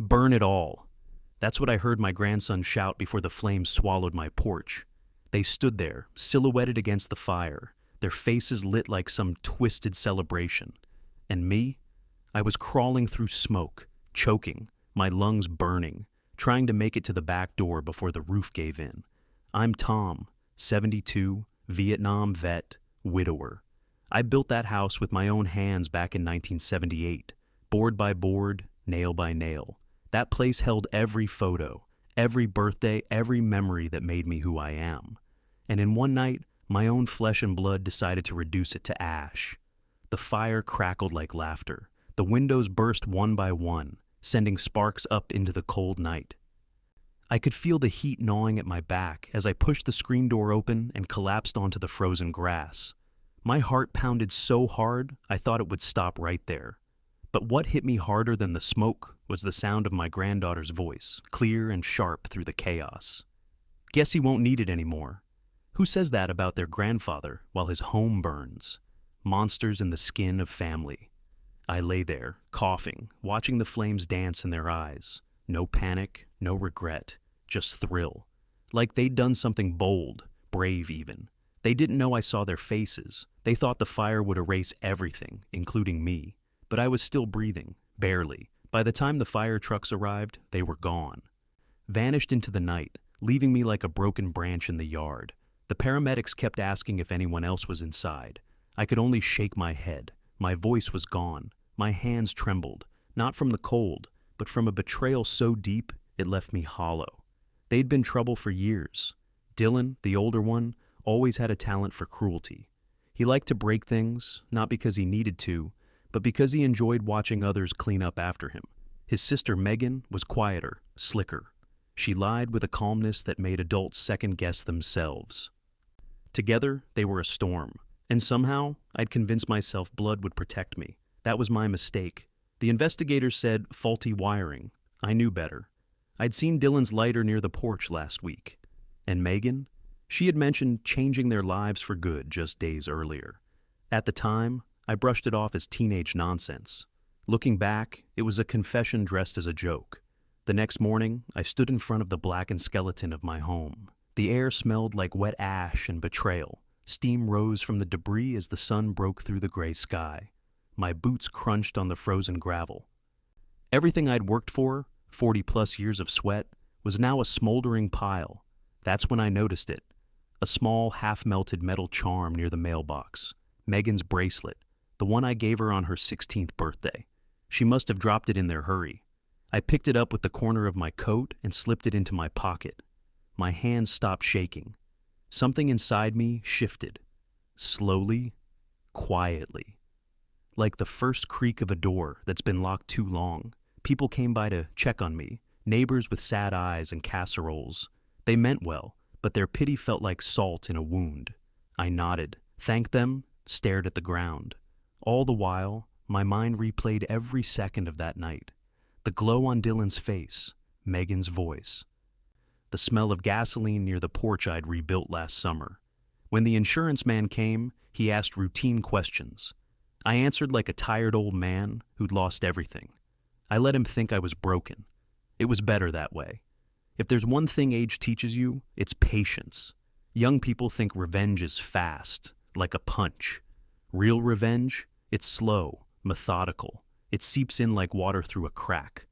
Burn it all. That's what I heard my grandson shout before the flames swallowed my porch. They stood there, silhouetted against the fire, their faces lit like some twisted celebration. And me? I was crawling through smoke, choking, my lungs burning, trying to make it to the back door before the roof gave in. I'm Tom, 72, Vietnam vet, widower. I built that house with my own hands back in 1978, board by board, nail by nail. That place held every photo, every birthday, every memory that made me who I am. And in one night, my own flesh and blood decided to reduce it to ash. The fire crackled like laughter. The windows burst one by one, sending sparks up into the cold night. I could feel the heat gnawing at my back as I pushed the screen door open and collapsed onto the frozen grass. My heart pounded so hard, I thought it would stop right there. But what hit me harder than the smoke was the sound of my granddaughter's voice, clear and sharp through the chaos. Guess he won't need it anymore. Who says that about their grandfather while his home burns? Monsters in the skin of family. I lay there, coughing, watching the flames dance in their eyes. No panic, no regret, just thrill. Like they'd done something bold, brave even. They didn't know I saw their faces. They thought the fire would erase everything, including me. But I was still breathing, barely. By the time the fire trucks arrived, they were gone. Vanished into the night, leaving me like a broken branch in the yard. The paramedics kept asking if anyone else was inside. I could only shake my head. My voice was gone. My hands trembled, not from the cold, but from a betrayal so deep it left me hollow. They'd been trouble for years. Dylan, the older one, always had a talent for cruelty. He liked to break things, not because he needed to, but because he enjoyed watching others clean up after him. His sister Megan was quieter, slicker. She lied with a calmness that made adults second-guess themselves. Together, they were a storm, and somehow I'd convinced myself blood would protect me. That was my mistake. The investigators said faulty wiring. I knew better. I'd seen Dylan's lighter near the porch last week. And Megan? She had mentioned changing their lives for good just days earlier. At the time, I brushed it off as teenage nonsense. Looking back, it was a confession dressed as a joke. The next morning, I stood in front of the blackened skeleton of my home. The air smelled like wet ash and betrayal. Steam rose from the debris as the sun broke through the gray sky. My boots crunched on the frozen gravel. Everything I'd worked for, 40-plus years of sweat, was now a smoldering pile. That's when I noticed it. A small, half-melted metal charm near the mailbox. Megan's bracelet, the one I gave her on her 16th birthday. She must have dropped it in their hurry. I picked it up with the corner of my coat and slipped it into my pocket. My hands stopped shaking. Something inside me shifted. Slowly, quietly. Like the first creak of a door that's been locked too long. People came by to check on me, neighbors with sad eyes and casseroles. They meant well, but their pity felt like salt in a wound. I nodded, thanked them, stared at the ground. All the while, my mind replayed every second of that night. The glow on Dylan's face, Megan's voice. The smell of gasoline near the porch I'd rebuilt last summer. When the insurance man came, he asked routine questions. I answered like a tired old man who'd lost everything. I let him think I was broken. It was better that way. If there's one thing age teaches you, it's patience. Young people think revenge is fast, like a punch. Real revenge? It's slow, methodical. It seeps in like water through a crack.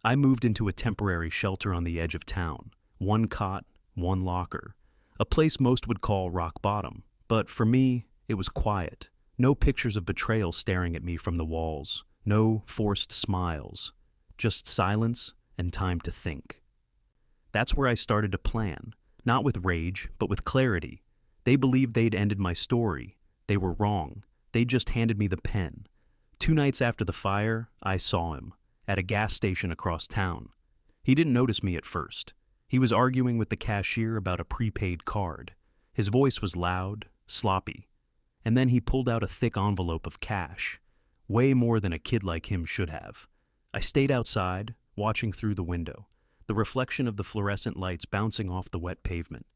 I moved into a temporary shelter on the edge of town. One cot, one locker. A place most would call rock bottom. But for me, it was quiet. No pictures of betrayal staring at me from the walls. No forced smiles. Just silence and time to think. That's where I started to plan. Not with rage, but with clarity. They believed they'd ended my story. They were wrong. They just handed me the pen. 2 nights after the fire, I saw him, at a gas station across town. He didn't notice me at first. He was arguing with the cashier about a prepaid card. His voice was loud, sloppy. And then he pulled out a thick envelope of cash. Way more than a kid like him should have. I stayed outside, watching through the window, the reflection of the fluorescent lights bouncing off the wet pavement.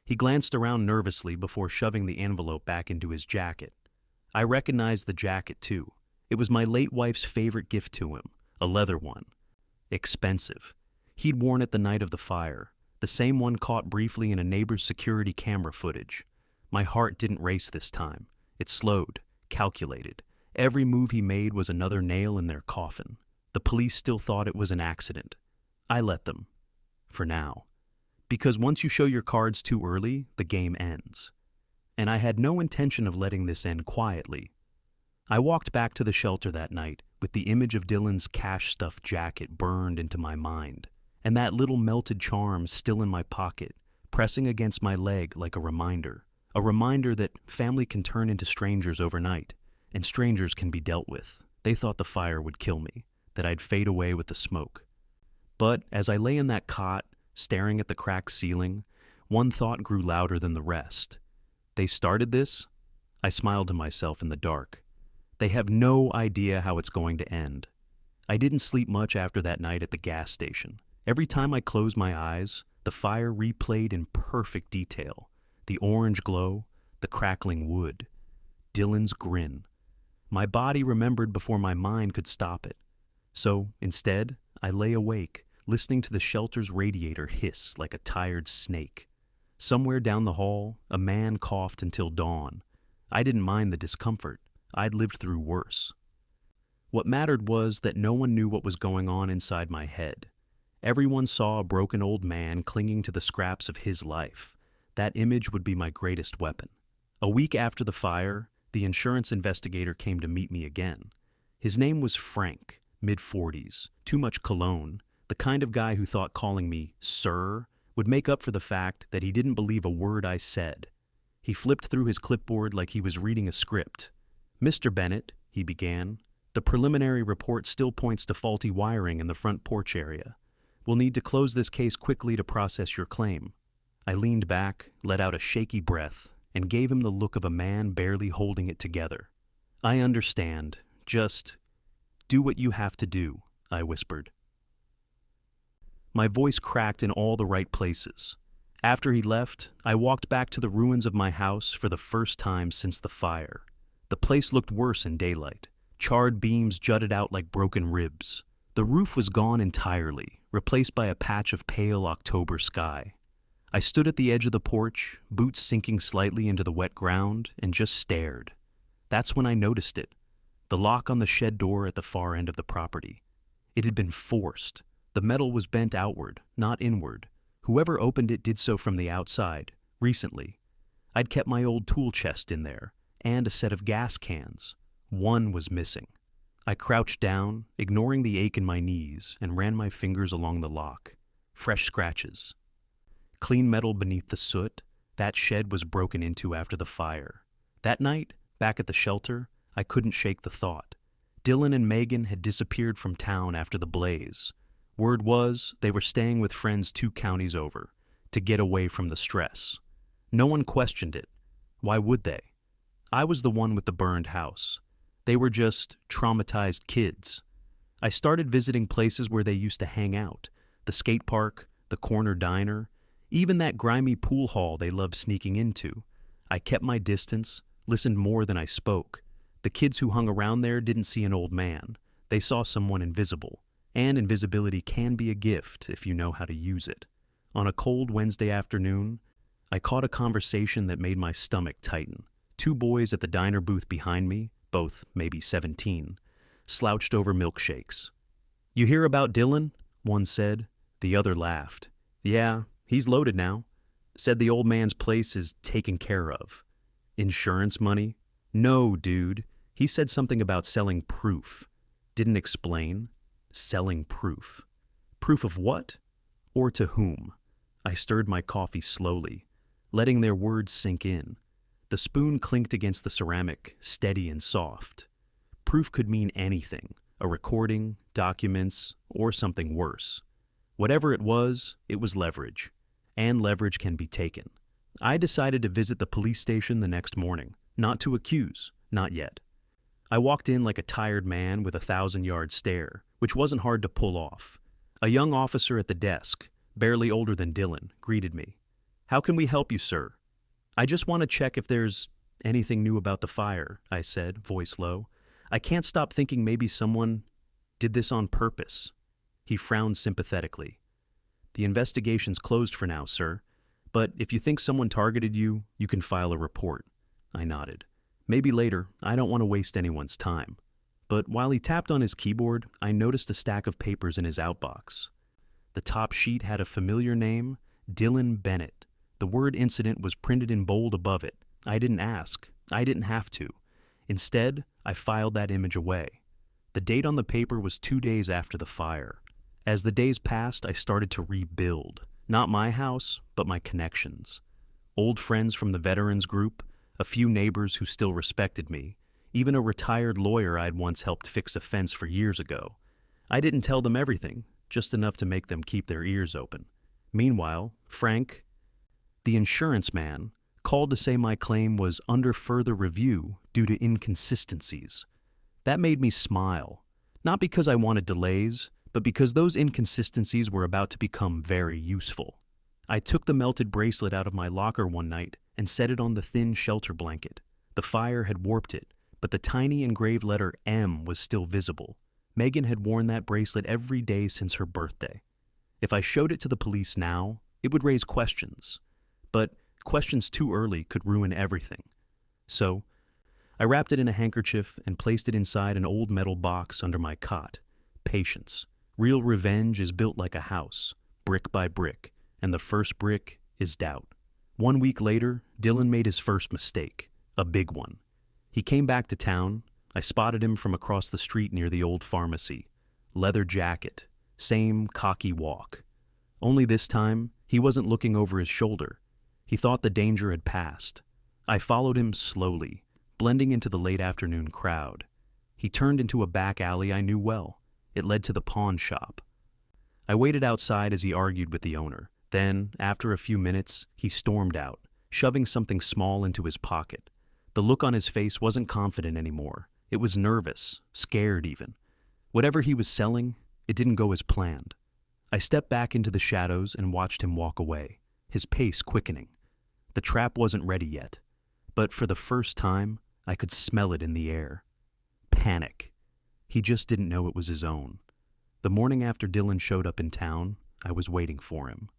He glanced around nervously before shoving the envelope back into his jacket. I recognized the jacket, too. It was my late wife's favorite gift to him, a leather one. Expensive. He'd worn it the night of the fire, the same one caught briefly in a neighbor's security camera footage. My heart didn't race this time. It slowed, calculated. Every move he made was another nail in their coffin. The police still thought it was an accident. I let them. For now. Because once you show your cards too early, the game ends. And I had no intention of letting this end quietly. I walked back to the shelter that night with the image of Dylan's cash-stuffed jacket burned into my mind, and that little melted charm still in my pocket, pressing against my leg like a reminder that family can turn into strangers overnight, and strangers can be dealt with. They thought the fire would kill me, that I'd fade away with the smoke. But as I lay in that cot, staring at the cracked ceiling, one thought grew louder than the rest. They started this? I smiled to myself in the dark. They have no idea how it's going to end. I didn't sleep much after that night at the gas station. Every time I closed my eyes, the fire replayed in perfect detail. The orange glow, the crackling wood, Dylan's grin. My body remembered before my mind could stop it. So, instead, I lay awake, listening to the shelter's radiator hiss like a tired snake. Somewhere down the hall, a man coughed until dawn. I didn't mind the discomfort. I'd lived through worse. What mattered was that no one knew what was going on inside my head. Everyone saw a broken old man clinging to the scraps of his life. That image would be my greatest weapon. A week after the fire, the insurance investigator came to meet me again. His name was Frank, mid-40s, too much cologne, the kind of guy who thought calling me "sir" would make up for the fact that he didn't believe a word I said. He flipped through his clipboard like he was reading a script. "Mr. Bennett," he began, "the preliminary report still points to faulty wiring in the front porch area. We'll need to close this case quickly to process your claim." I leaned back, let out a shaky breath, and gave him the look of a man barely holding it together. "I understand. Just do what you have to do," I whispered. My voice cracked in all the right places. After he left, I walked back to the ruins of my house for the first time since the fire. The place looked worse in daylight. Charred beams jutted out like broken ribs. The roof was gone entirely, replaced by a patch of pale October sky. I stood at the edge of the porch, boots sinking slightly into the wet ground, and just stared. That's when I noticed it. The lock on the shed door at the far end of the property. It had been forced. The metal was bent outward, not inward. Whoever opened it did so from the outside, recently. I'd kept my old tool chest in there, and a set of gas cans. One was missing. I crouched down, ignoring the ache in my knees, and ran my fingers along the lock. Fresh scratches. Clean metal beneath the soot. That shed was broken into after the fire. That night, back at the shelter, I couldn't shake the thought. Dylan and Megan had disappeared from town after the blaze. Word was they were staying with friends 2 counties over, to get away from the stress. No one questioned it. Why would they? I was the one with the burned house. They were just traumatized kids. I started visiting places where they used to hang out, the skate park, the corner diner, even that grimy pool hall they loved sneaking into. I kept my distance, listened more than I spoke. The kids who hung around there didn't see an old man. They saw someone invisible. And invisibility can be a gift if you know how to use it. On a cold Wednesday afternoon, I caught a conversation that made my stomach tighten. 2 boys at the diner booth behind me, both maybe 17, slouched over milkshakes. "You hear about Dylan?" one said. The other laughed. "Yeah, he's loaded now. Said the old man's place is taken care of." "Insurance money?" "No, dude. He said something about selling proof. Didn't explain. Selling proof. Proof of what? Or to whom?" I stirred my coffee slowly, letting their words sink in. The spoon clinked against the ceramic, steady and soft. Proof could mean anything, a recording, documents, or something worse. Whatever it was leverage. And leverage can be taken. I decided to visit the police station the next morning, not to accuse, not yet. I walked in like a tired man with a 1,000-yard stare, which wasn't hard to pull off. A young officer at the desk, barely older than Dylan, greeted me. "How can we help you, sir?" "I just want to check if there's anything new about the fire," I said, voice low. "I can't stop thinking maybe someone did this on purpose." He frowned sympathetically. "The investigation's closed for now, sir. But if you think someone targeted you, you can file a report." I nodded. "Maybe later. I don't want to waste anyone's time." But while he tapped on his keyboard, I noticed a stack of papers in his outbox. The top sheet had a familiar name, Dylan Bennett. The word incident was printed in bold above it. I didn't ask. I didn't have to. Instead, I filed that image away. The date on the paper was 2 days after the fire. As the days passed, I started to rebuild. Not my house, but my connections. Old friends from the veterans group, a few neighbors who still respected me, even a retired lawyer I'd once helped fix a fence for years ago. I didn't tell them everything, just enough to make them keep their ears open. Meanwhile, Frank, the insurance man, called to say my claim was under further review due to inconsistencies. That made me smile, not because I wanted delays, but because those inconsistencies were about to become very useful. I took the melted bracelet out of my locker one night and set it on the thin shelter blanket. The fire had warped it, but the tiny engraved letter M was still visible. Megan had worn that bracelet every day since her birthday. If I showed it to the police now, it would raise questions. But questions too early could ruin everything. So, I wrapped it in a handkerchief and placed it inside an old metal box under my cot. Patience. Real revenge is built like a house, brick by brick, and the first brick is doubt. 1 week later, Dylan made his first mistake, a big one. He came back to town. I spotted him from across the street near the old pharmacy. Leather jacket, same cocky walk. Only this time, he wasn't looking over his shoulder. He thought the danger had passed. I followed him slowly, blending into the late afternoon crowd. He turned into a back alley I knew well. It led to the pawn shop. I waited outside as he argued with the owner. Then, after a few minutes, he stormed out, shoving something small into his pocket. The look on his face wasn't confident anymore. It was nervous, scared even. Whatever he was selling, it didn't go as planned. I stepped back into the shadows and watched him walk away, his pace quickening. The trap wasn't ready yet, but for the first time, I could smell it in the air. Panic. He just didn't know it was his own. The morning after Dylan showed up in town, I was waiting for him.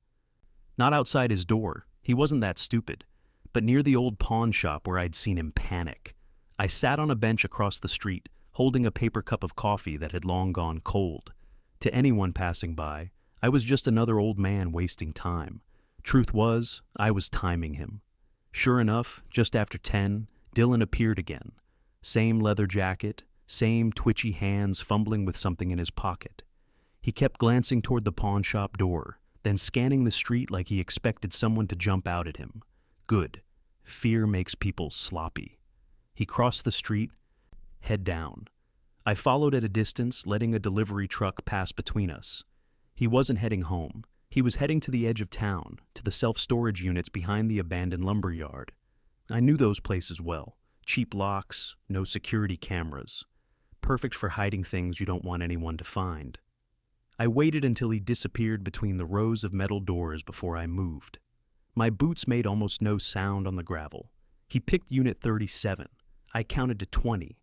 Not outside his door, he wasn't that stupid, but near the old pawn shop where I'd seen him panic. I sat on a bench across the street, holding a paper cup of coffee that had long gone cold. To anyone passing by, I was just another old man wasting time. Truth was, I was timing him. Sure enough, just after 10, Dylan appeared again. Same leather jacket, same twitchy hands fumbling with something in his pocket. He kept glancing toward the pawn shop door, then scanning the street like he expected someone to jump out at him. Good. Fear makes people sloppy. He crossed the street, head down. I followed at a distance, letting a delivery truck pass between us. He wasn't heading home. He was heading to the edge of town, to the self-storage units behind the abandoned lumber yard. I knew those places well. Cheap locks, no security cameras. Perfect for hiding things you don't want anyone to find. I waited until he disappeared between the rows of metal doors before I moved. My boots made almost no sound on the gravel. He picked Unit 37. I counted to 20.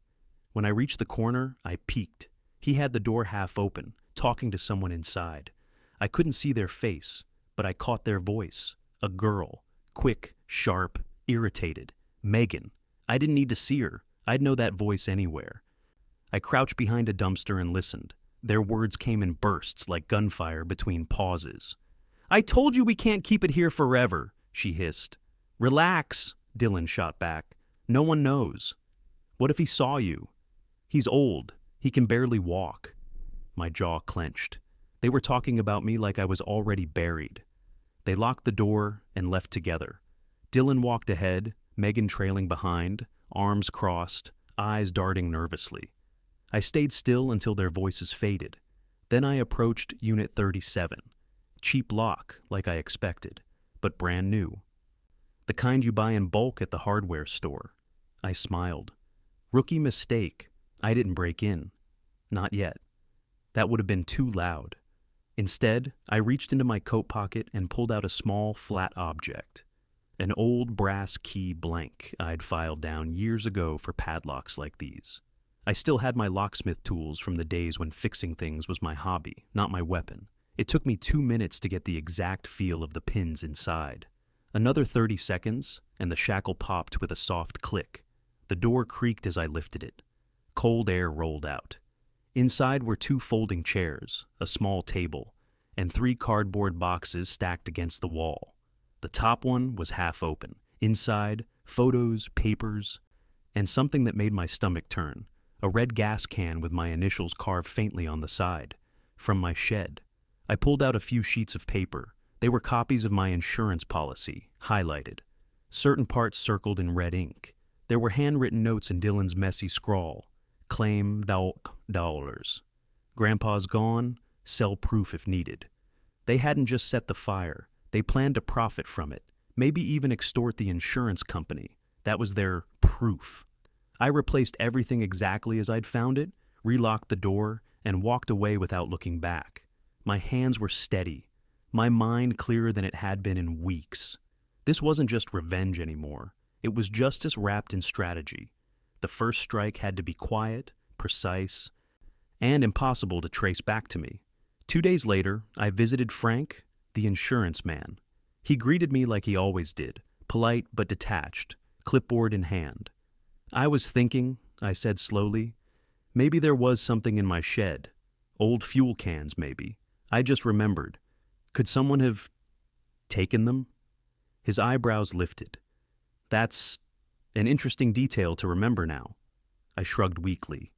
When I reached the corner, I peeked. He had the door half open, talking to someone inside. I couldn't see their face, but I caught their voice. A girl. Quick, sharp, irritated. Megan. I didn't need to see her. I'd know that voice anywhere. I crouched behind a dumpster and listened. Their words came in bursts like gunfire between pauses. "I told you we can't keep it here forever," she hissed. "Relax," Dylan shot back. "No one knows." "What if he saw you?" "He's old. He can barely walk." My jaw clenched. They were talking about me like I was already buried. They locked the door and left together. Dylan walked ahead, Megan trailing behind, arms crossed, eyes darting nervously. I stayed still until their voices faded. Then I approached Unit 37. Cheap lock, like I expected, but brand new. The kind you buy in bulk at the hardware store. I smiled. Rookie mistake. I didn't break in. Not yet. That would have been too loud. Instead, I reached into my coat pocket and pulled out a small, flat object. An old brass key blank I'd filed down years ago for padlocks like these. I still had my locksmith tools from the days when fixing things was my hobby, not my weapon. It took me 2 minutes to get the exact feel of the pins inside. Another 30 seconds, and the shackle popped with a soft click. The door creaked as I lifted it. Cold air rolled out. Inside were 2 folding chairs, a small table, and 3 cardboard boxes stacked against the wall. The top one was half open. Inside, photos, papers, and something that made my stomach turn. A red gas can with my initials carved faintly on the side. From my shed. I pulled out a few sheets of paper. They were copies of my insurance policy, highlighted. Certain parts circled in red ink. There were handwritten notes in Dylan's messy scrawl. Claim $. Grandpa's gone, sell proof if needed. They hadn't just set the fire. They planned to profit from it, maybe even extort the insurance company. That was their proof. I replaced everything exactly as I'd found it, relocked the door, and walked away without looking back. My hands were steady, my mind clearer than it had been in weeks. This wasn't just revenge anymore. It was justice wrapped in strategy. The first strike had to be quiet, precise, and impossible to trace back to me. 2 days later, I visited Frank, the insurance man. He greeted me like he always did, polite but detached, clipboard in hand. I was thinking, I said slowly, maybe there was something in my shed. Old fuel cans, maybe. I just remembered. Could someone have taken them? His eyebrows lifted. That's an interesting detail to remember now. I shrugged weakly.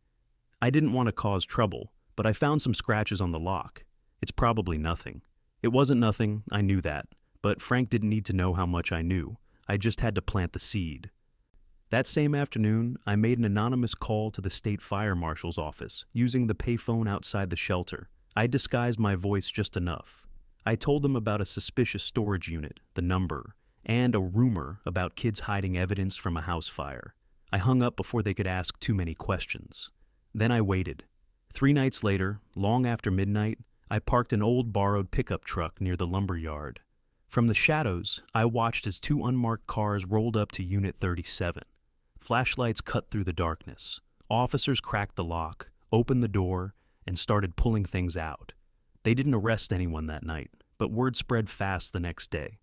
I didn't want to cause trouble, but I found some scratches on the lock. It's probably nothing. It wasn't nothing, I knew that, but Frank didn't need to know how much I knew. I just had to plant the seed. That same afternoon, I made an anonymous call to the state fire marshal's office, using the payphone outside the shelter. I disguised my voice just enough. I told them about a suspicious storage unit, the number, and a rumor about kids hiding evidence from a house fire. I hung up before they could ask too many questions. Then I waited. 3 nights later, long after midnight, I parked an old borrowed pickup truck near the lumber yard. From the shadows, I watched as 2 unmarked cars rolled up to Unit 37. Flashlights cut through the darkness. Officers cracked the lock, opened the door, and started pulling things out. They didn't arrest anyone that night, but word spread fast the next day.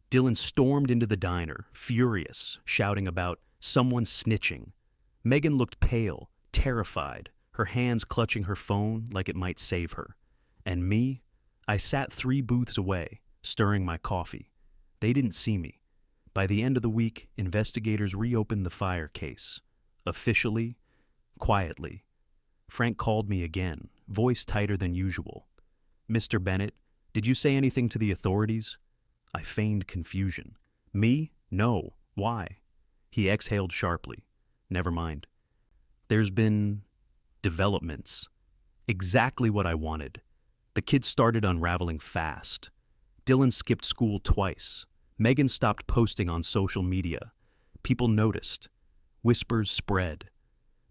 Dylan stormed into the diner, furious, shouting about someone snitching. Megan looked pale, terrified, her hands clutching her phone like it might save her. And me? I sat 3 booths away, stirring my coffee. They didn't see me. By the end of the week, investigators reopened the fire case. Officially, quietly. Frank called me again, voice tighter than usual. "Mr. Bennett, did you say anything to the authorities?" I feigned confusion. "Me? No. Why?" He exhaled sharply. "Never mind. There's been developments. Exactly what I wanted. The kids started unraveling fast. Dylan skipped school twice. Megan stopped posting on social media. People noticed. Whispers spread.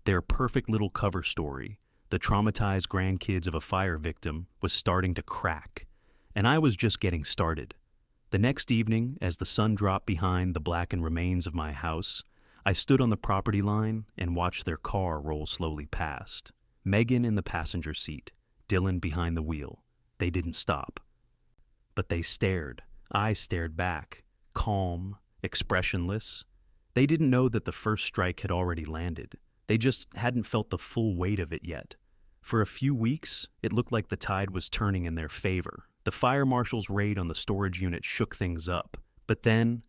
Their perfect little cover story, the traumatized grandkids of a fire victim, was starting to crack. And I was just getting started. The next evening, as the sun dropped behind the blackened remains of my house, I stood on the property line and watched their car roll slowly past. Megan in the passenger seat, Dylan behind the wheel. They didn't stop. But they stared. I stared back, calm, expressionless. They didn't know that the first strike had already landed. They just hadn't felt the full weight of it yet. For a few weeks, it looked like the tide was turning in their favor. The fire marshal's raid on the storage unit shook things up. But then,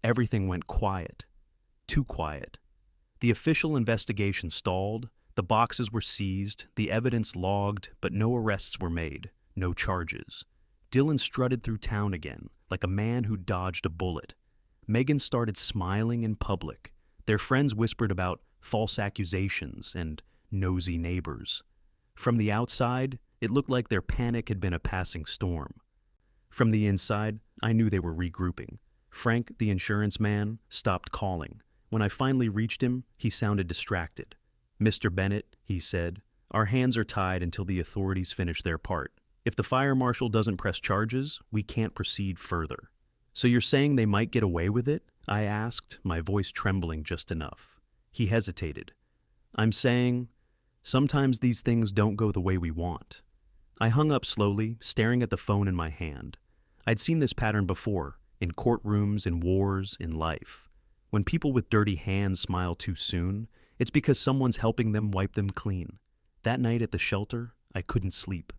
everything went quiet. Too quiet. The official investigation stalled, the boxes were seized, the evidence logged, but no arrests were made, no charges. Dylan strutted through town again, like a man who dodged a bullet. Megan started smiling in public. Their friends whispered about false accusations and nosy neighbors. From the outside, it looked like their panic had been a passing storm. From the inside, I knew they were regrouping. Frank, the insurance man, stopped calling. When I finally reached him, he sounded distracted. "Mr. Bennett," he said, "our hands are tied until the authorities finish their part. If the fire marshal doesn't press charges, we can't proceed further." "So you're saying they might get away with it?" I asked, my voice trembling just enough. He hesitated. I'm saying, sometimes these things don't go the way we want. I hung up slowly, staring at the phone in my hand. I'd seen this pattern before, in courtrooms, in wars, in life. When people with dirty hands smile too soon, it's because someone's helping them wipe them clean. That night at the shelter, I couldn't sleep.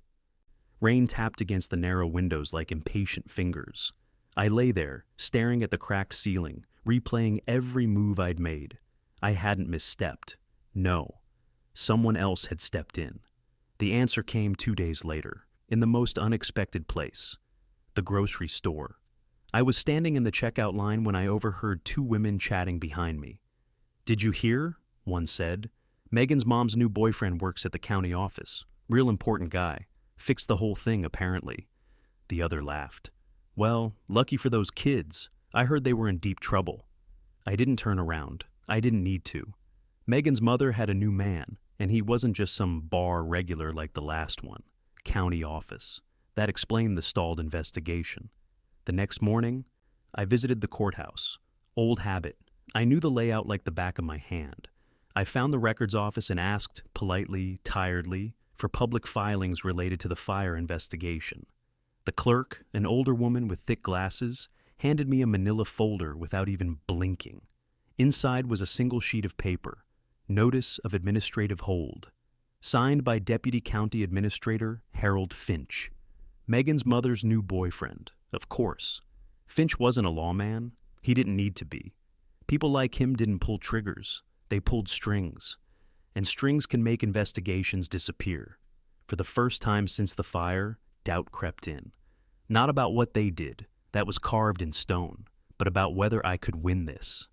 Rain tapped against the narrow windows like impatient fingers. I lay there, staring at the cracked ceiling, replaying every move I'd made. I hadn't misstepped. No. Someone else had stepped in. The answer came 2 days later, in the most unexpected place. The grocery store. I was standing in the checkout line when I overheard 2 women chatting behind me. "Did you hear?" one said. "Megan's mom's new boyfriend works at the county office. Real important guy. Fixed the whole thing, apparently." The other laughed. "Well, lucky for those kids. I heard they were in deep trouble." I didn't turn around. I didn't need to. Megan's mother had a new man, and he wasn't just some bar regular like the last one. County office. That explained the stalled investigation. The next morning, I visited the courthouse. Old habit. I knew the layout like the back of my hand. I found the records office and asked, politely, tiredly, for public filings related to the fire investigation. The clerk, an older woman with thick glasses, handed me a manila folder without even blinking. Inside was a single sheet of paper. Notice of administrative hold. Signed by Deputy County Administrator Harold Finch. Megan's mother's new boyfriend, of course. Finch wasn't a lawman. He didn't need to be. People like him didn't pull triggers. They pulled strings. And strings can make investigations disappear. For the first time since the fire, doubt crept in. Not about what they did, that was carved in stone, but about whether I could win this.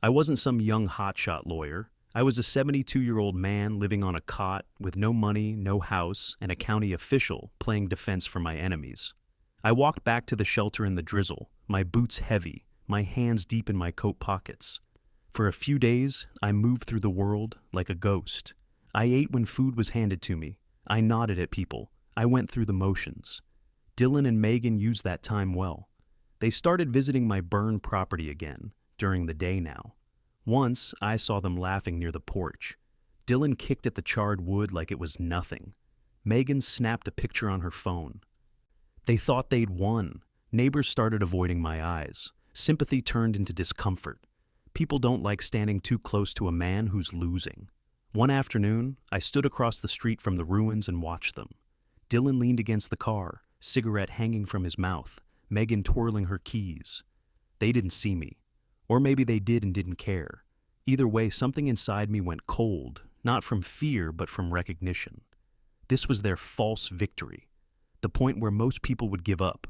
I wasn't some young hotshot lawyer. I was a 72-year-old man living on a cot with no money, no house, and a county official playing defense for my enemies. I walked back to the shelter in the drizzle, my boots heavy, my hands deep in my coat pockets. For a few days, I moved through the world like a ghost. I ate when food was handed to me. I nodded at people. I went through the motions. Dylan and Megan used that time well. They started visiting my burned property again, during the day now. Once, I saw them laughing near the porch. Dylan kicked at the charred wood like it was nothing. Megan snapped a picture on her phone. They thought they'd won. Neighbors started avoiding my eyes. Sympathy turned into discomfort. People don't like standing too close to a man who's losing. One afternoon, I stood across the street from the ruins and watched them. Dylan leaned against the car, cigarette hanging from his mouth, Megan twirling her keys. They didn't see me. Or maybe they did and didn't care. Either way, something inside me went cold, not from fear, but from recognition. This was their false victory, the point where most people would give up,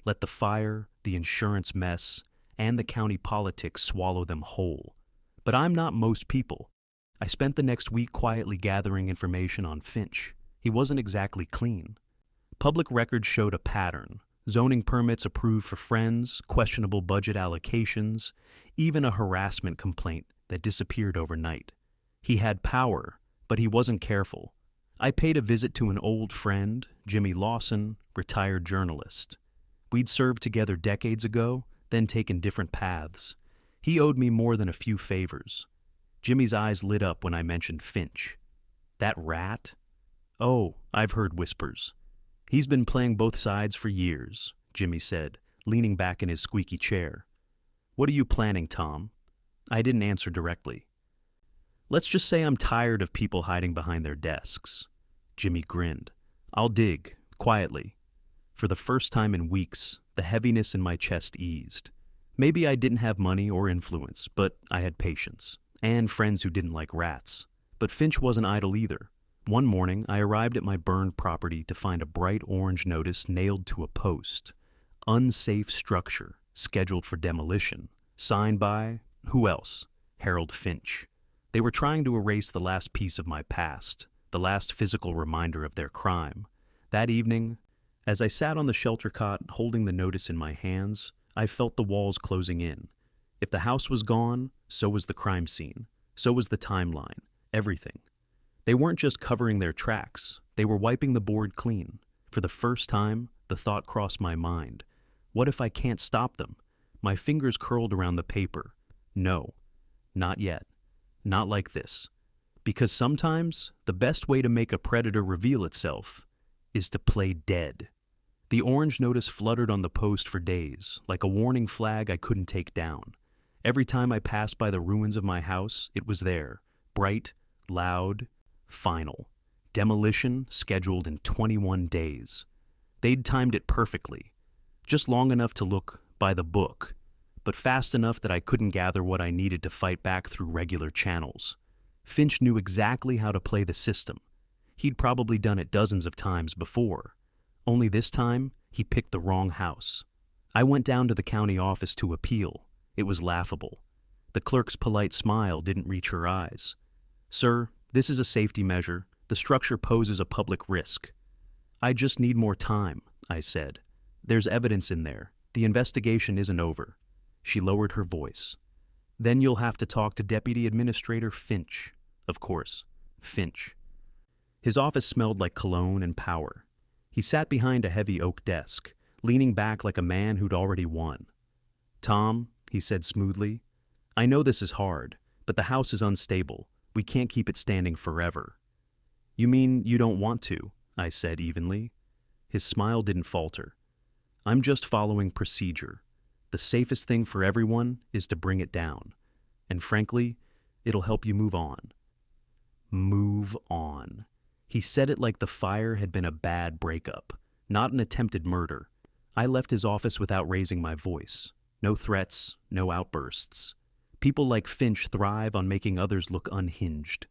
let the fire, the insurance mess, and the county politics swallow them whole. But I'm not most people. I spent the next week quietly gathering information on Finch. He wasn't exactly clean. Public records showed a pattern. Zoning permits approved for friends, questionable budget allocations, even a harassment complaint that disappeared overnight. He had power, but he wasn't careful. I paid a visit to an old friend, Jimmy Lawson, retired journalist. We'd served together decades ago, then taken different paths. He owed me more than a few favors. Jimmy's eyes lit up when I mentioned Finch. That rat? Oh, I've heard whispers. He's been playing both sides for years, Jimmy said, leaning back in his squeaky chair. What are you planning, Tom? I didn't answer directly. Let's just say I'm tired of people hiding behind their desks. Jimmy grinned. I'll dig, quietly. For the first time in weeks, the heaviness in my chest eased. Maybe I didn't have money or influence, but I had patience, and friends who didn't like rats. But Finch wasn't idle either. One morning, I arrived at my burned property to find a bright orange notice nailed to a post. Unsafe structure, scheduled for demolition. Signed by, who else? Harold Finch. They were trying to erase the last piece of my past, the last physical reminder of their crime. That evening, as I sat on the shelter cot holding the notice in my hands, I felt the walls closing in. If the house was gone, so was the crime scene. So was the timeline. Everything. They weren't just covering their tracks. They were wiping the board clean. For the first time, the thought crossed my mind. What if I can't stop them? My fingers curled around the paper. No, not yet. Not like this. Because sometimes the best way to make a predator reveal itself is to play dead. The orange notice fluttered on the post for days, like a warning flag I couldn't take down. Every time I passed by the ruins of my house, it was there, bright, loud, final. Demolition scheduled in 21 days. They'd timed it perfectly, just long enough to look by the book, but fast enough that I couldn't gather what I needed to fight back through regular channels. Finch knew exactly how to play the system. He'd probably done it dozens of times before. Only this time, he picked the wrong house. I went down to the county office to appeal. It was laughable. The clerk's polite smile didn't reach her eyes. "Sir, this is a safety measure. The structure poses a public risk." "I just need more time," I said. "There's evidence in there. The investigation isn't over." She lowered her voice. "Then you'll have to talk to Deputy Administrator Finch." Of course, Finch. His office smelled like cologne and power. He sat behind a heavy oak desk, leaning back like a man who'd already won. "Tom," he said smoothly, "I know this is hard, but the house is unstable. We can't keep it standing forever." "You mean you don't want to?" I said evenly. His smile didn't falter. "I'm just following procedure. The safest thing for everyone is to bring it down. And frankly, it'll help you move on." Move on. He said it like the fire had been a bad breakup, not an attempted murder. I left his office without raising my voice. No threats, no outbursts. People like Finch thrive on making others look unhinged.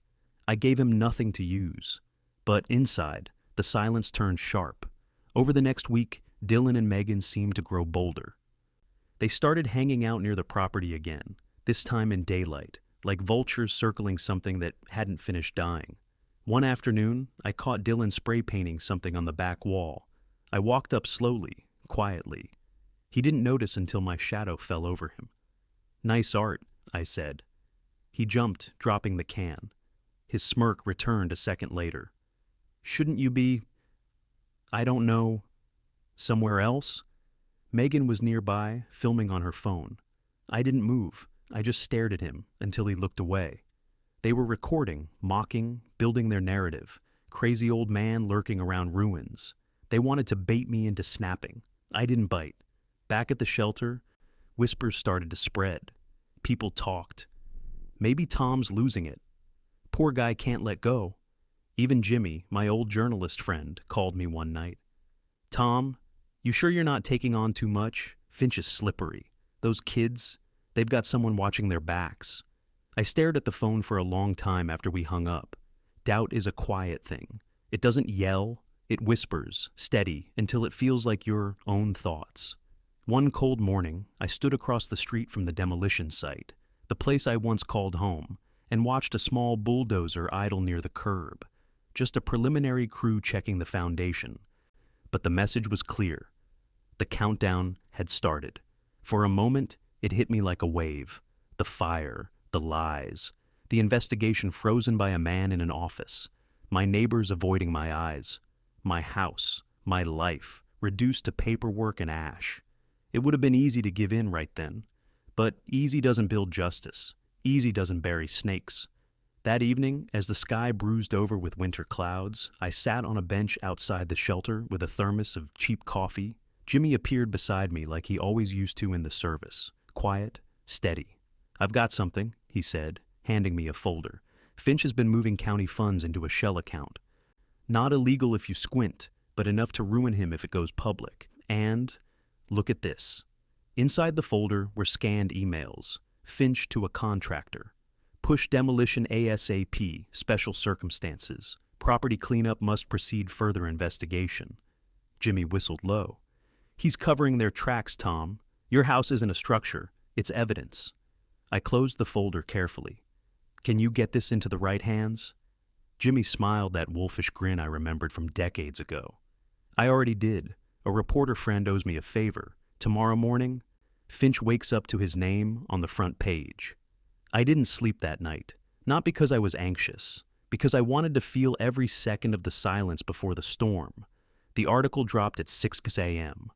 I gave him nothing to use. But inside, the silence turned sharp. Over the next week, Dylan and Megan seemed to grow bolder. They started hanging out near the property again, this time in daylight, like vultures circling something that hadn't finished dying. One afternoon, I caught Dylan spray painting something on the back wall. I walked up slowly, quietly. He didn't notice until my shadow fell over him. "Nice art," I said. He jumped, dropping the can. His smirk returned a second later. "Shouldn't you be, I don't know, somewhere else?" Megan was nearby, filming on her phone. I didn't move. I just stared at him until he looked away. They were recording, mocking, building their narrative. Crazy old man lurking around ruins. They wanted to bait me into snapping. I didn't bite. Back at the shelter, whispers started to spread. People talked. Maybe Tom's losing it. Poor guy can't let go. Even Jimmy, my old journalist friend, called me one night. "Tom, you sure you're not taking on too much? Finch is slippery. Those kids, they've got someone watching their backs." I stared at the phone for a long time after we hung up. Doubt is a quiet thing. It doesn't yell, it whispers, steady, until it feels like your own thoughts. One cold morning, I stood across the street from the demolition site, the place I once called home, and watched a small bulldozer idle near the curb. Just a preliminary crew checking the foundation. But the message was clear. The countdown had started. For a moment, it hit me like a wave. The fire, the lies, the investigation frozen by a man in an office, my neighbors avoiding my eyes, my house, my life, reduced to paperwork and ash. It would have been easy to give in right then, but easy doesn't build justice. Easy doesn't bury snakes. That evening, as the sky bruised over with winter clouds, I sat on a bench outside the shelter with a thermos of cheap coffee. Jimmy appeared beside me like he always used to in the service, quiet, steady. "I've got something," he said, handing me a folder. "Finch has been moving county funds into a shell account. Not illegal if you squint, but enough to ruin him if it goes public. And, look at this." Inside the folder were scanned emails. Finch to a contractor. "Push demolition ASAP, special circumstances. Property cleanup must proceed further investigation." Jimmy whistled low. "He's covering their tracks, Tom. Your house isn't a structure, it's evidence." I closed the folder carefully. "Can you get this into the right hands?" Jimmy smiled that wolfish grin I remembered from decades ago. "I already did. A reporter friend owes me a favor. Tomorrow morning, Finch wakes up to his name on the front page." I didn't sleep that night, not because I was anxious, because I wanted to feel every second of the silence before the storm. The article dropped at 6 a.m.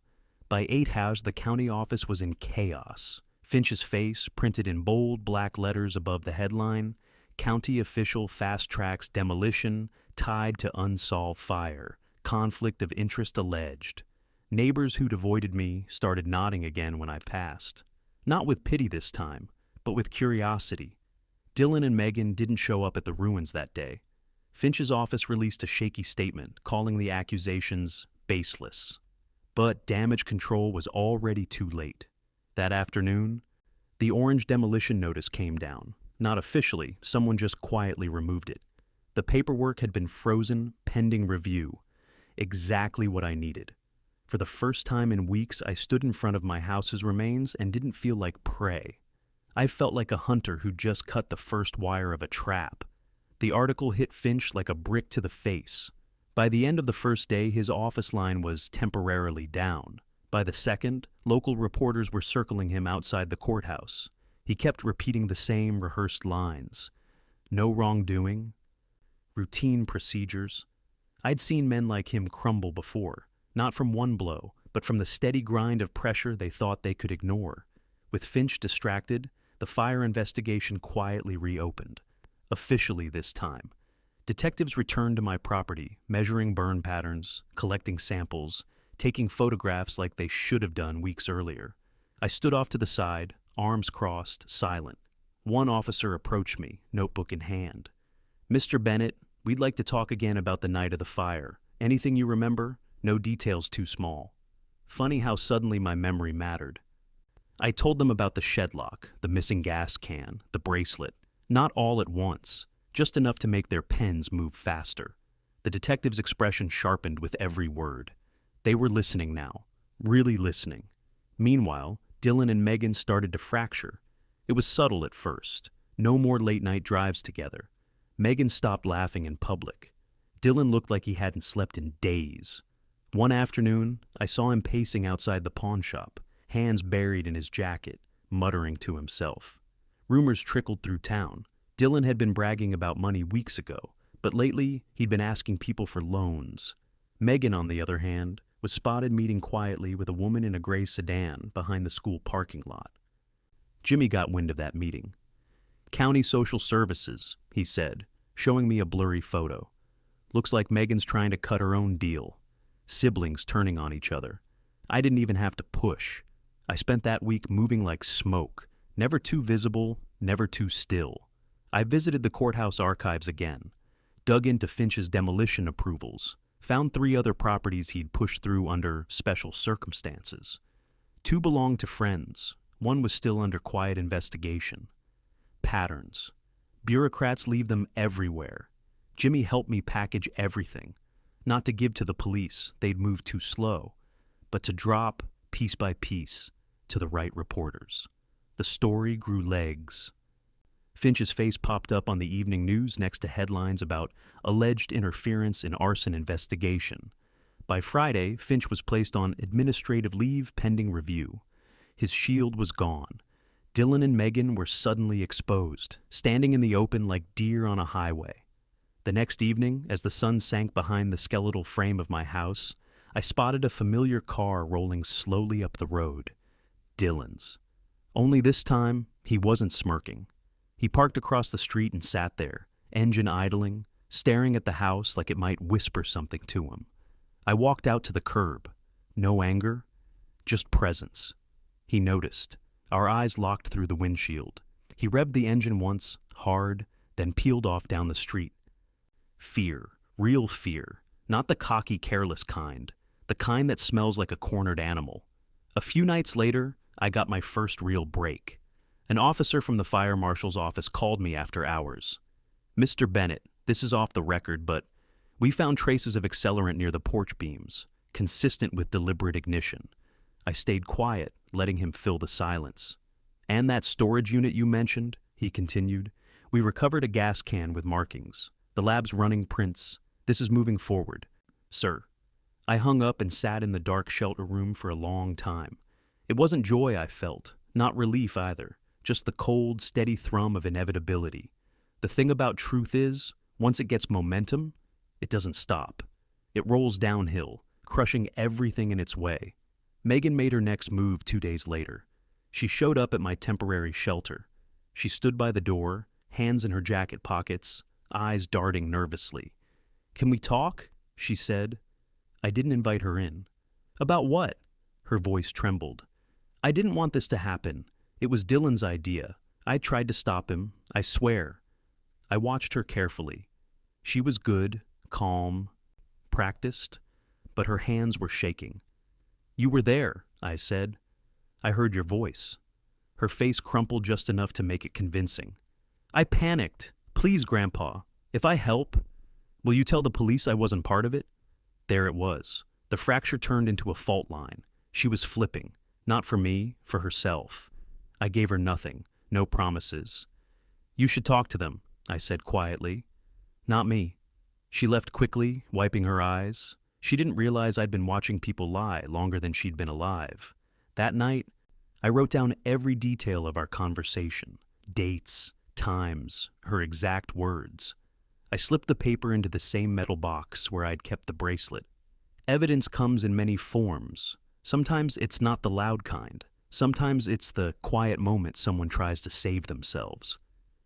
By 8 the county office was in chaos. Finch's face, printed in bold black letters above the headline, County official fast-tracks demolition tied to unsolved fire. Conflict of interest alleged. Neighbors who'd avoided me started nodding again when I passed. Not with pity this time, but with curiosity. Dylan and Megan didn't show up at the ruins that day. Finch's office released a shaky statement, calling the accusations baseless. But damage control was already too late. That afternoon, the orange demolition notice came down. Not officially, someone just quietly removed it. The paperwork had been frozen pending review. Exactly what I needed. For the first time in weeks, I stood in front of my house's remains and didn't feel like prey. I felt like a hunter who just cut the first wire of a trap. The article hit Finch like a brick to the face. By the end of the first day, his office line was temporarily down. By the second, local reporters were circling him outside the courthouse. He kept repeating the same rehearsed lines. No wrongdoing. Routine procedures. I'd seen men like him crumble before, not from one blow, but from the steady grind of pressure they thought they could ignore. With Finch distracted, the fire investigation quietly reopened. Officially this time. Detectives returned to my property, measuring burn patterns, collecting samples, taking photographs like they should have done weeks earlier. I stood off to the side, arms crossed, silent. One officer approached me, notebook in hand. "Mr. Bennett, we'd like to talk again about the night of the fire. Anything you remember? No details too small." Funny how suddenly my memory mattered. I told them about the shedlock, the missing gas can, the bracelet. Not all at once, just enough to make their pens move faster. The detective's expression sharpened with every word. They were listening now, really listening. Meanwhile, Dylan and Megan started to fracture. It was subtle at first. No more late-night drives together. Megan stopped laughing in public. Dylan looked like he hadn't slept in days. One afternoon, I saw him pacing outside the pawn shop, hands buried in his jacket, muttering to himself. Rumors trickled through town. Dylan had been bragging about money weeks ago, but lately he'd been asking people for loans. Megan, on the other hand, was spotted meeting quietly with a woman in a gray sedan behind the school parking lot. Jimmy got wind of that meeting. "County Social Services," he said, showing me a blurry photo. "Looks like Megan's trying to cut her own deal. Siblings turning on each other. I didn't even have to push. I spent that week moving like smoke, never too visible, never too still. I visited the courthouse archives again, dug into Finch's demolition approvals, found 3 other properties he'd pushed through under special circumstances. 2 belonged to friends. 1 was still under quiet investigation. Patterns. Bureaucrats leave them everywhere. Jimmy helped me package everything. Not to give to the police, they'd move too slow, but to drop, piece by piece, to the right reporters. The story grew legs. Finch's face popped up on the evening news next to headlines about alleged interference in arson investigation. By Friday, Finch was placed on administrative leave pending review. His shield was gone. Dylan and Megan were suddenly exposed, standing in the open like deer on a highway. The next evening, as the sun sank behind the skeletal frame of my house, I spotted a familiar car rolling slowly up the road. Dylan's. Only this time, he wasn't smirking. He parked across the street and sat there, engine idling, staring at the house like it might whisper something to him. I walked out to the curb. No anger, just presence. He noticed. Our eyes locked through the windshield. He revved the engine once, hard, then peeled off down the street. Fear, real fear, not the cocky, careless kind, the kind that smells like a cornered animal. A few nights later, I got my first real break. An officer from the fire marshal's office called me after hours. "Mr. Bennett, this is off the record, but we found traces of accelerant near the porch beams, consistent with deliberate ignition." I stayed quiet, letting him fill the silence. "And that storage unit you mentioned," he continued. "We recovered a gas can with markings. The lab's running prints. This is moving forward. Sir." I hung up and sat in the dark shelter room for a long time. It wasn't joy I felt, not relief either, just the cold, steady thrum of inevitability. The thing about truth is, once it gets momentum, it doesn't stop. It rolls downhill, crushing everything in its way. Megan made her next move 2 days later. She showed up at my temporary shelter. She stood by the door, hands in her jacket pockets, eyes darting nervously. "Can we talk?" she said. I didn't invite her in. "About what?" Her voice trembled. "I didn't want this to happen. It was Dylan's idea. I tried to stop him, I swear." I watched her carefully. She was good, calm, practiced, but her hands were shaking. "You were there," I said. "I heard your voice." Her face crumpled just enough to make it convincing. "I panicked. Please, Grandpa, if I help, will you tell the police I wasn't part of it?" There it was. The fracture turned into a fault line. She was flipping, not for me, for herself. I gave her nothing, no promises. "You should talk to them," I said quietly. "Not me." She left quickly, wiping her eyes. She didn't realize I'd been watching people lie longer than she'd been alive. That night, I wrote down every detail of our conversation. Dates, times, her exact words. I slipped the paper into the same metal box where I'd kept the bracelet. Evidence comes in many forms. Sometimes it's not the loud kind. Sometimes it's the quiet moment someone tries to save themselves.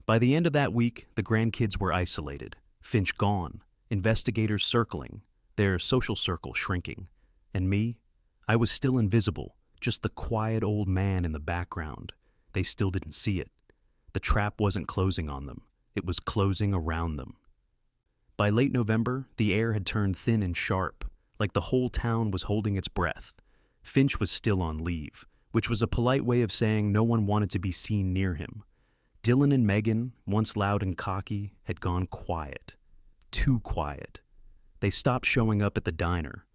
By the end of that week, the grandkids were isolated. Finch gone. Investigators circling. Their social circle shrinking. And me? I was still invisible, just the quiet old man in the background. They still didn't see it. The trap wasn't closing on them. It was closing around them. By late November, the air had turned thin and sharp, like the whole town was holding its breath. Finch was still on leave, which was a polite way of saying no one wanted to be seen near him. Dylan and Megan, once loud and cocky, had gone quiet. Too quiet. They stopped showing up at the diner.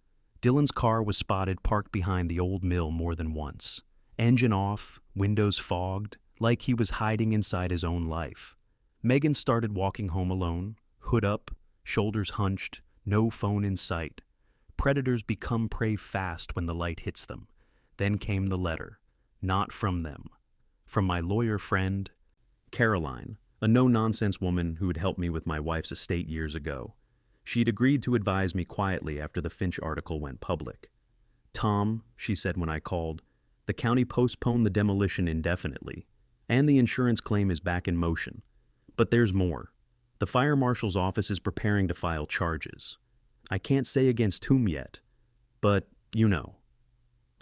Dylan's car was spotted parked behind the old mill more than once. Engine off, windows fogged, like he was hiding inside his own life. Megan started walking home alone, hood up, shoulders hunched, no phone in sight. Predators become prey fast when the light hits them. Then came the letter. Not from them. From my lawyer friend, Caroline, a no-nonsense woman who had helped me with my wife's estate years ago. She'd agreed to advise me quietly after the Finch article went public. "Tom," she said when I called, "the county postponed the demolition indefinitely, and the insurance claim is back in motion. But there's more. The fire marshal's office is preparing to file charges. I can't say against whom yet, but you know."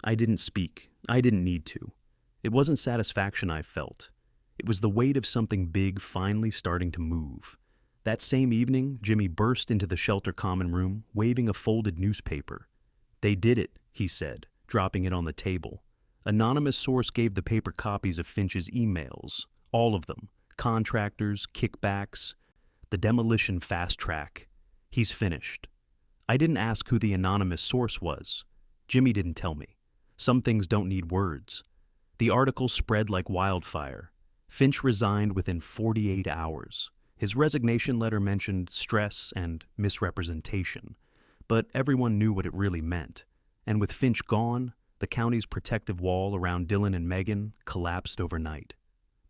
I didn't speak. I didn't need to. It wasn't satisfaction I felt. It was the weight of something big finally starting to move. That same evening, Jimmy burst into the shelter common room, waving a folded newspaper. "They did it," he said, dropping it on the table. Anonymous source gave the paper copies of Finch's emails, all of them, contractors, kickbacks, the demolition fast track. He's finished. I didn't ask who the anonymous source was. Jimmy didn't tell me. Some things don't need words. The article spread like wildfire. Finch resigned within 48 hours. His resignation letter mentioned stress and misrepresentation, but everyone knew what it really meant. And with Finch gone, the county's protective wall around Dylan and Megan collapsed overnight.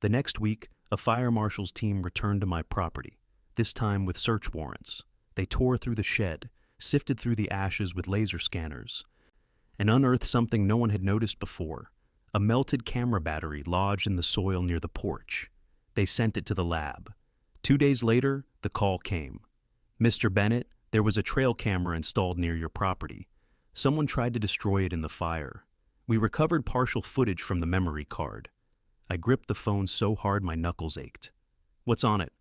The next week, a fire marshal's team returned to my property, this time with search warrants. They tore through the shed, sifted through the ashes with laser scanners, and unearthed something no one had noticed before, a melted camera battery lodged in the soil near the porch. They sent it to the lab. 2 days later, the call came. "Mr. Bennett, there was a trail camera installed near your property. Someone tried to destroy it in the fire. We recovered partial footage from the memory card." I gripped the phone so hard my knuckles ached. "What's on it?"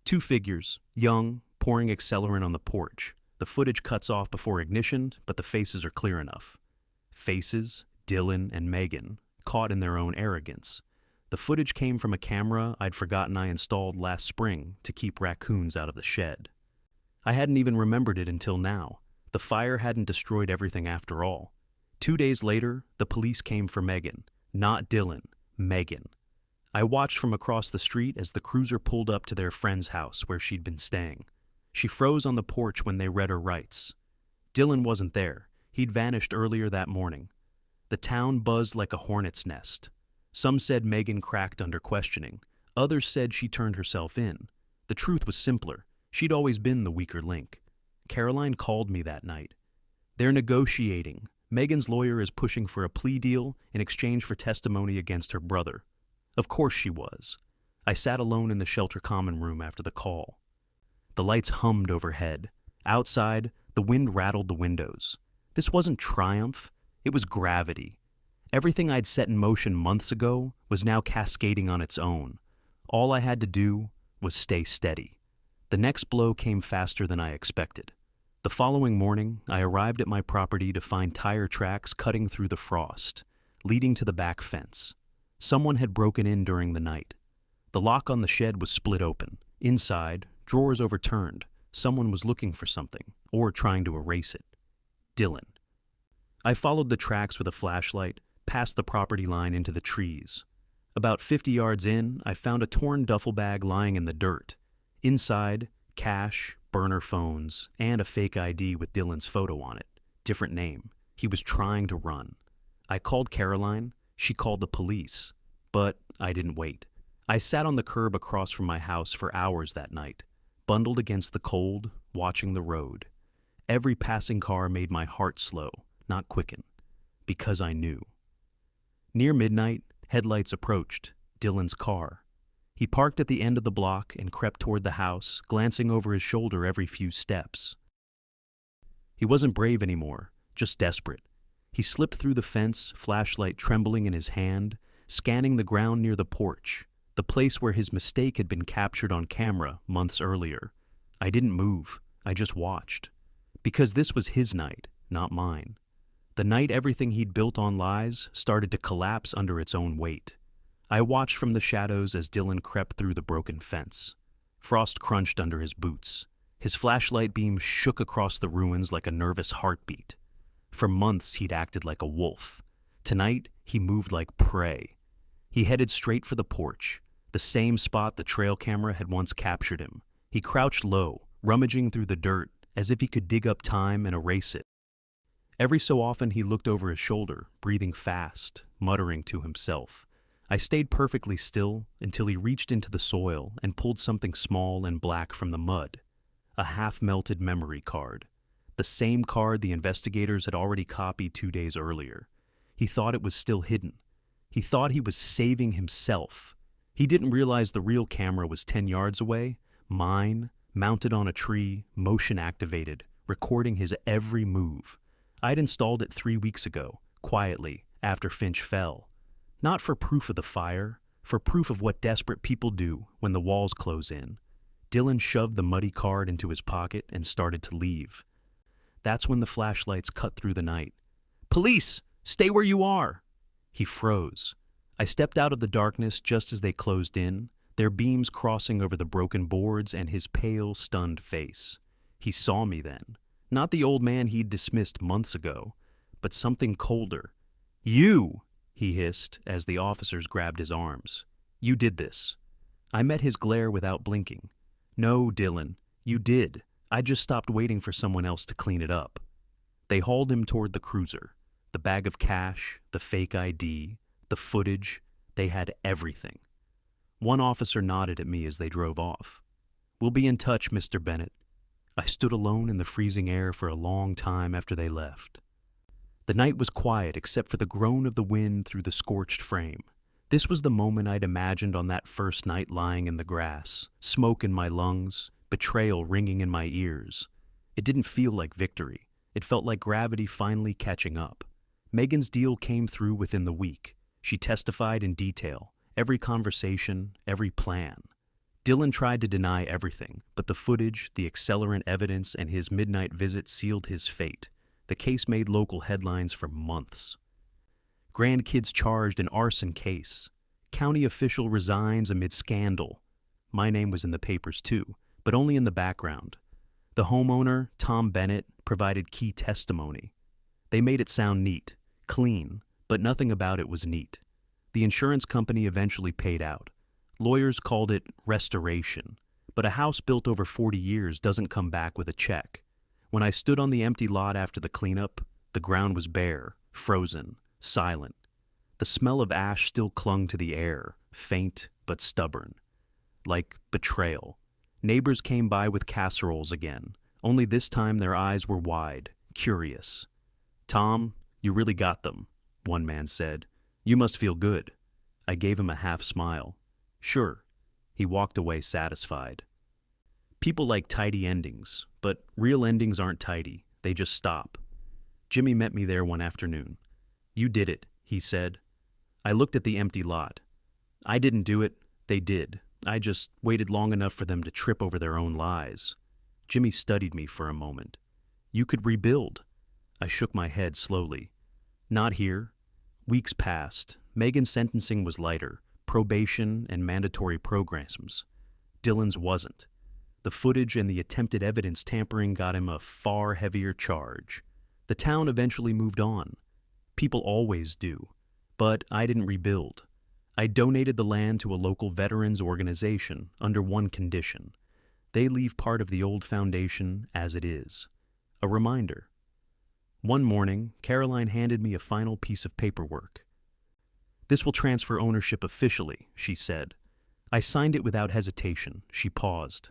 "2 figures, young, pouring accelerant on the porch. The footage cuts off before ignition, but the faces are clear enough." Faces, Dylan and Megan, caught in their own arrogance. The footage came from a camera I'd forgotten I installed last spring to keep raccoons out of the shed. I hadn't even remembered it until now. The fire hadn't destroyed everything after all. 2 days later, the police came for Megan. Not Dylan, Megan. I watched from across the street as the cruiser pulled up to their friend's house where she'd been staying. She froze on the porch when they read her rights. Dylan wasn't there. He'd vanished earlier that morning. The town buzzed like a hornet's nest. Some said Megan cracked under questioning. Others said she turned herself in. The truth was simpler. She'd always been the weaker link. Caroline called me that night. "They're negotiating. Megan's lawyer is pushing for a plea deal in exchange for testimony against her brother." Of course she was. I sat alone in the shelter common room after the call. The lights hummed overhead. Outside, the wind rattled the windows. This wasn't triumph, it was gravity. Everything I'd set in motion months ago was now cascading on its own. All I had to do was stay steady. The next blow came faster than I expected. The following morning, I arrived at my property to find tire tracks cutting through the frost, leading to the back fence. Someone had broken in during the night. The lock on the shed was split open. Inside, drawers overturned. Someone was looking for something, or trying to erase it. Dylan. I followed the tracks with a flashlight, past the property line into the trees. About 50 yards in, I found a torn duffel bag lying in the dirt. Inside, cash, burner phones, and a fake ID with Dylan's photo on it. Different name. He was trying to run. I called Caroline. She called the police. But I didn't wait. I sat on the curb across from my house for hours that night, bundled against the cold, watching the road. Every passing car made my heart slow, not quicken, because I knew. Near midnight, headlights approached Dylan's car. He parked at the end of the block and crept toward the house, glancing over his shoulder every few steps. He wasn't brave anymore, just desperate. He slipped through the fence, flashlight trembling in his hand, scanning the ground near the porch, the place where his mistake had been captured on camera months earlier. I didn't move, I just watched. Because this was his night, not mine. The night everything he'd built on lies started to collapse under its own weight. I watched from the shadows as Dylan crept through the broken fence. Frost crunched under his boots. His flashlight beam shook across the ruins like a nervous heartbeat. For months he'd acted like a wolf. Tonight he moved like prey. He headed straight for the porch, the same spot the trail camera had once captured him. He crouched low, rummaging through the dirt as if he could dig up time and erase it. Every so often he looked over his shoulder, breathing fast, muttering to himself. I stayed perfectly still until he reached into the soil and pulled something small and black from the mud. A half-melted memory card. The same card the investigators had already copied 2 days earlier. He thought it was still hidden. He thought he was saving himself. He didn't realize the real camera was 10 yards away, mine, mounted on a tree, motion activated, recording his every move. I'd installed it 3 weeks ago, quietly, after Finch fell. Not for proof of the fire, for proof of what desperate people do when the walls close in. Dylan shoved the muddy card into his pocket and started to leave. That's when the flashlights cut through the night. "Police! Stay where you are!" He froze. I stepped out of the darkness just as they closed in, their beams crossing over the broken boards and his pale, stunned face. He saw me then. Not the old man he'd dismissed months ago, but something colder. "You!" he hissed as the officers grabbed his arms. "You did this." I met his glare without blinking. "No, Dylan, you did. I just stopped waiting for someone else to clean it up." They hauled him toward the cruiser. The bag of cash, the fake ID, the footage, they had everything. One officer nodded at me as they drove off. "We'll be in touch, Mr. Bennett." I stood alone in the freezing air for a long time after they left. The night was quiet except for the groan of the wind through the scorched frame. This was the moment I'd imagined on that first night lying in the grass, smoke in my lungs, betrayal ringing in my ears. It didn't feel like victory. It felt like gravity finally catching up. Megan's deal came through within the week. She testified in detail, every conversation, every plan. Dylan tried to deny everything, but the footage, the accelerant evidence, and his midnight visit sealed his fate. The case made local headlines for months. Grandkids charged in arson case. County official resigns amid scandal. My name was in the papers too, but only in the background. The homeowner, Tom Bennett, provided key testimony. They made it sound neat, clean, but nothing about it was neat. The insurance company eventually paid out. Lawyers called it restoration, but a house built over 40 years doesn't come back with a check. When I stood on the empty lot after the cleanup, the ground was bare, frozen, silent. The smell of ash still clung to the air, faint but stubborn. Like betrayal. Neighbors came by with casseroles again, only this time their eyes were wide, curious. "Tom, you really got them," one man said. "You must feel good." I gave him a half smile. "Sure. He walked away satisfied. People like tidy endings, but real endings aren't tidy, they just stop. Jimmy met me there one afternoon. "You did it," he said. I looked at the empty lot. I didn't do it, they did. I just waited long enough for them to trip over their own lies. Jimmy studied me for a moment. "You could rebuild." I shook my head slowly. "Not here." Weeks passed. Megan's sentencing was lighter, probation and mandatory programs. Dylan's wasn't. The footage and the attempted evidence tampering got him a far heavier charge. The town eventually moved on. People always do. But I didn't rebuild. I donated the land to a local veterans organization under one condition. They leave part of the old foundation as it is. A reminder. One morning, Caroline handed me a final piece of paperwork. "This will transfer ownership officially," she said. I signed it without hesitation. She paused.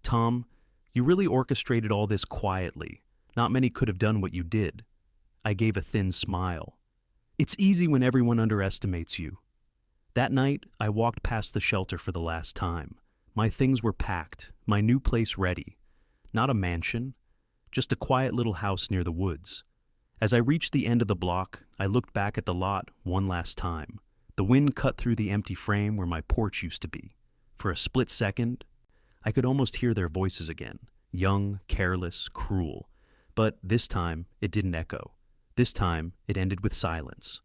"Tom, you really orchestrated all this quietly. Not many could have done what you did." I gave a thin smile. "It's easy when everyone underestimates you." That night, I walked past the shelter for the last time. My things were packed, my new place ready. Not a mansion, just a quiet little house near the woods. As I reached the end of the block, I looked back at the lot one last time. The wind cut through the empty frame where my porch used to be. For a split second, I could almost hear their voices again, young, careless, cruel. But this time, it didn't echo. This time, it ended with silence.